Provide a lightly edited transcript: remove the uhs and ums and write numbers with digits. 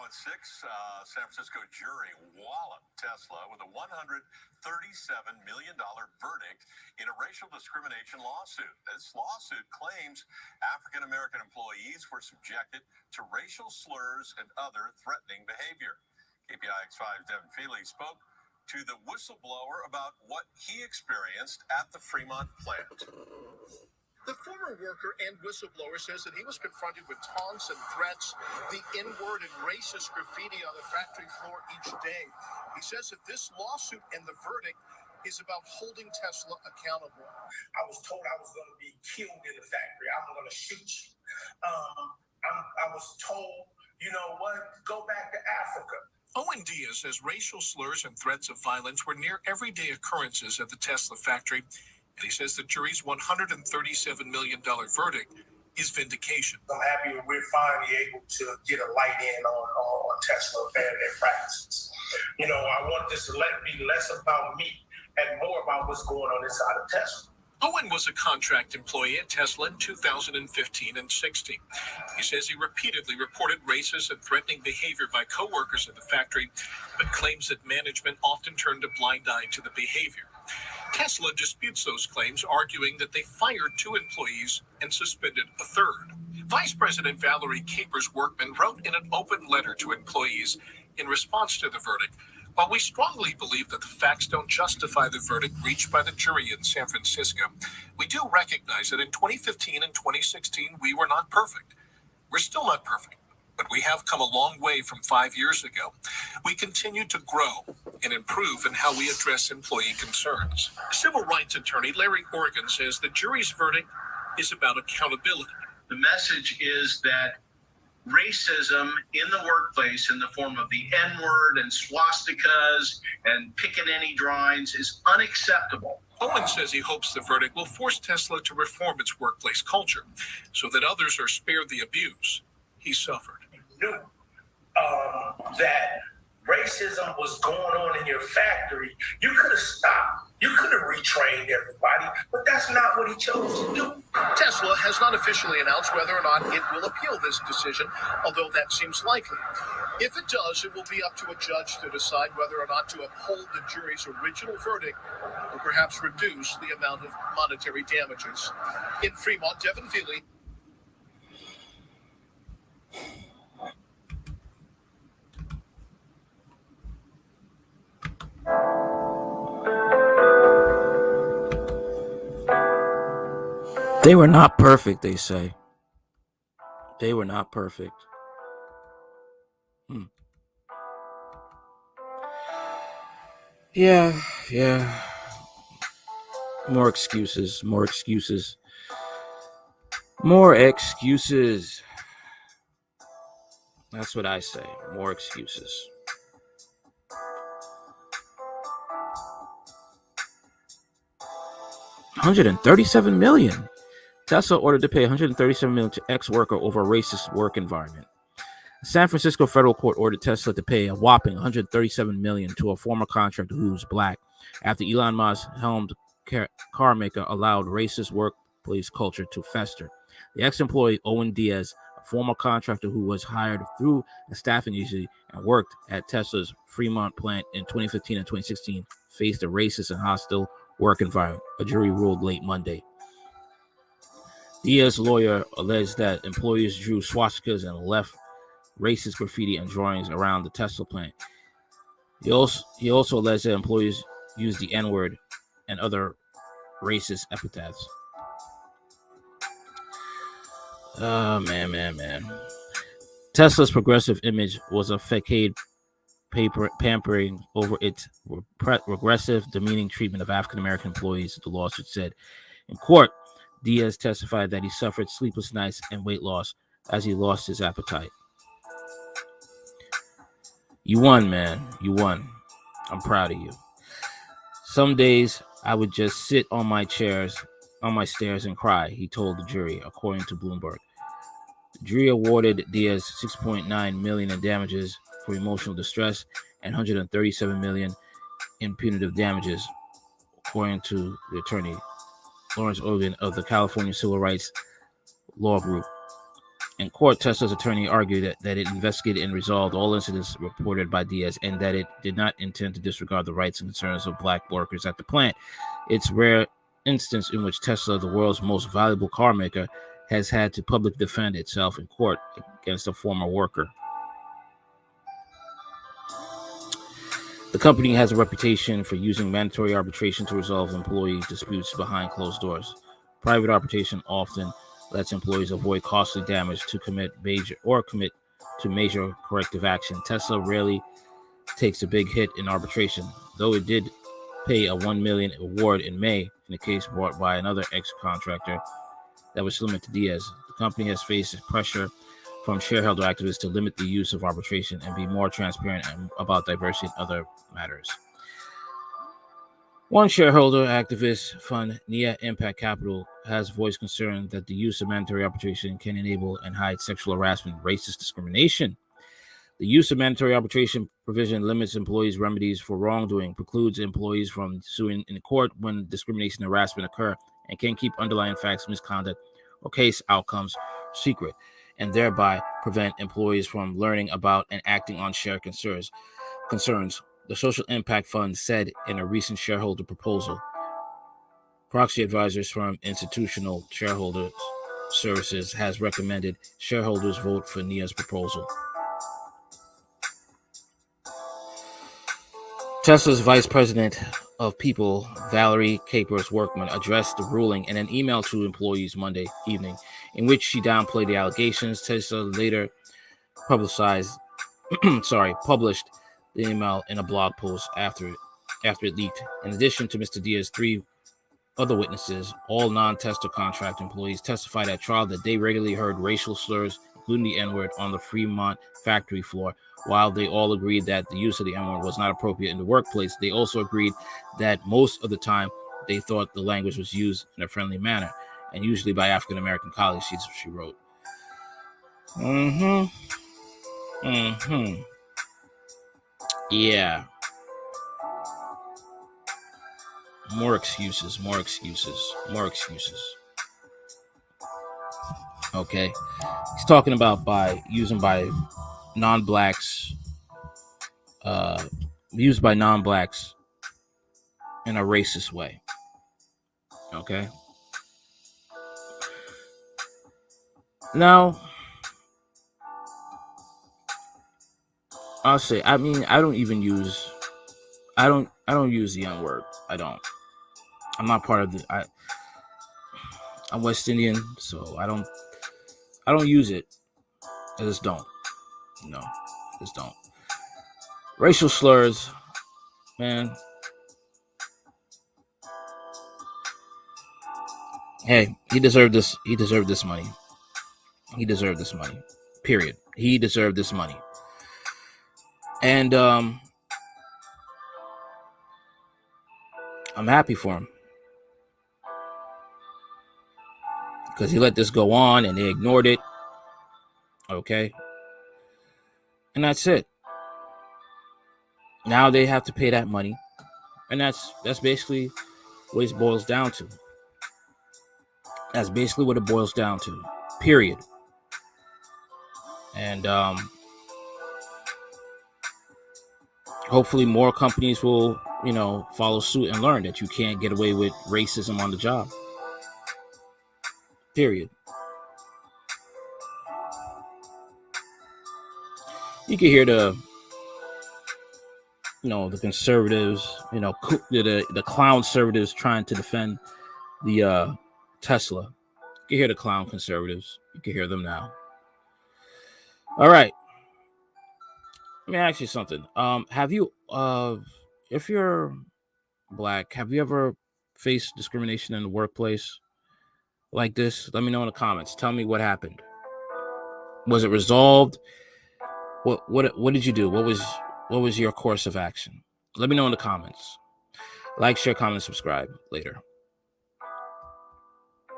at 6, San Francisco jury walloped Tesla with a $137 million verdict in a racial discrimination lawsuit. This lawsuit claims African-American employees were subjected to racial slurs and other threatening behavior. KPIX5's Devin Feely spoke to the whistleblower about what he experienced at the Fremont plant. The former worker and whistleblower says that he was confronted with taunts and threats, the N-word and racist graffiti on the factory floor each day. He says that this lawsuit and the verdict is about holding Tesla accountable. I was told I was going to be killed in the factory. I'm going to shoot you. I was told, you know what, go back to Africa. Owen Diaz says racial slurs and threats of violence were near everyday occurrences at the Tesla factory. And he says the jury's $137 million verdict is vindication. I'm happy we're finally able to get a light in on Tesla and their practices. You know, I want this to be less about me and more about what's going on inside of Tesla. Owen was a contract employee at Tesla in 2015 and 16. He says he repeatedly reported racist and threatening behavior by coworkers at the factory, but claims that management often turned a blind eye to the behavior. Tesla disputes those claims, arguing that they fired 2 employees and suspended a third. Vice President Valerie Capers Workman wrote in an open letter to employees in response to the verdict, "While we strongly believe that the facts don't justify the verdict reached by the jury in San Francisco, we do recognize that in 2015 and 2016, we were not perfect. We're still not perfect, but we have come a long way from 5 years ago. We continue to grow and improve in how we address employee concerns." Civil rights attorney Larry Organ says the jury's verdict is about accountability. The message is that racism in the workplace in the form of the N-word and swastikas and pickaninny drawings is unacceptable. Owen says he hopes the verdict will force Tesla to reform its workplace culture so that others are spared the abuse he suffered. Knew that racism was going on in your factory, you could have stopped. You could have retrained everybody, but that's not what he chose to do. Tesla has not officially announced whether or not it will appeal this decision, although that seems likely. If it does, it will be up to a judge to decide whether or not to uphold the jury's original verdict or perhaps reduce the amount of monetary damages. In Fremont, Devin Feely. They were not perfect, they say. They were not perfect. Yeah. More excuses. That's what I say. More excuses. $137 million. Tesla ordered to pay $137 million to ex-worker over a racist work environment. A San Francisco federal court ordered Tesla to pay a whopping $137 million to a former contractor who's black after Elon Musk-helmed car maker allowed racist workplace culture to fester. The ex-employee Owen Diaz, a former contractor who was hired through a staffing agency and worked at Tesla's Fremont plant in 2015 and 2016, faced a racist and hostile work environment, a jury ruled late Monday. Diaz's lawyer alleged that employees drew swastikas and left racist graffiti and drawings around the Tesla plant. He also alleged that employees used the N-word and other racist epithets. Oh, man. Tesla's progressive image was a facade pampering over its regressive, demeaning treatment of African-American employees, the lawsuit said. In court, Diaz testified that he suffered sleepless nights and weight loss as he lost his appetite. You won, man. You won. I'm proud of you. Some days I would just sit on my stairs and cry, he told the jury, according to Bloomberg. The jury awarded Diaz $6.9 million in damages for emotional distress and $137 million in punitive damages, according to the attorney Lawrence Ogan of the California Civil Rights Law Group. In court, Tesla's attorney argued that it investigated and resolved all incidents reported by Diaz and that it did not intend to disregard the rights and concerns of black workers at the plant. It's rare instance in which Tesla, the world's most valuable car maker, has had to publicly defend itself in court against a former worker. The company has a reputation for using mandatory arbitration to resolve employee disputes behind closed doors. Private arbitration often lets employees avoid costly damage to commit to major corrective action. Tesla rarely takes a big hit in arbitration, though it did pay a $1 million award in May in a case brought by another ex-contractor that was similar to Diaz. The company has faced pressure from shareholder activists to limit the use of arbitration and be more transparent about diversity and other matters. One shareholder activist fund, Nia Impact Capital, has voiced concern that the use of mandatory arbitration can enable and hide sexual harassment and racist discrimination. The use of mandatory arbitration provision limits employees' remedies for wrongdoing, precludes employees from suing in court when discrimination and harassment occur, and can keep underlying facts, misconduct, or case outcomes secret, and thereby prevent employees from learning about and acting on shared concerns. The Social Impact Fund said in a recent shareholder proposal. Proxy advisors firm Institutional Shareholder Services has recommended shareholders vote for Nia's proposal. Tesla's vice president of people, Valerie Capers Workman, addressed the ruling in an email to employees Monday evening, in which she downplayed the allegations. Tesla later published the email in a blog post after it leaked. In addition to Mr. Diaz, 3 other witnesses, all non-Tesla contract employees, testified at trial that they regularly heard racial slurs, including the N-word, on the Fremont factory floor. While they all agreed that the use of the N-word was not appropriate in the workplace, they also agreed that most of the time they thought the language was used in a friendly manner, and usually by African-American colleagues, she wrote. Yeah. More excuses. Okay. He's talking about used by non-blacks in a racist way. Okay. Now, I'll say, I don't use the N-word. I don't. I'm not part of I'm West Indian, so I don't use it. I just don't. No, just don't. Racial slurs, man. Hey, he deserved this. He deserved this money. Period. He deserved this money. And I'm happy for him. Because he let this go on and they ignored it. Okay. And that's it. Now they have to pay that money. And that's basically what it boils down to. That's basically what it boils down to. Period. And hopefully more companies will, follow suit and learn that you can't get away with racism on the job. Period. You can hear the conservatives, the clown conservatives trying to defend the Tesla. You can hear the clown conservatives. You can hear them now. All right. Let me ask you something. Have you, if you're black, have you ever faced discrimination in the workplace like this? Let me know in the comments. Tell me what happened. Was it resolved? What did you do? What was your course of action? Let me know in the comments. Like, share, comment, subscribe. Later.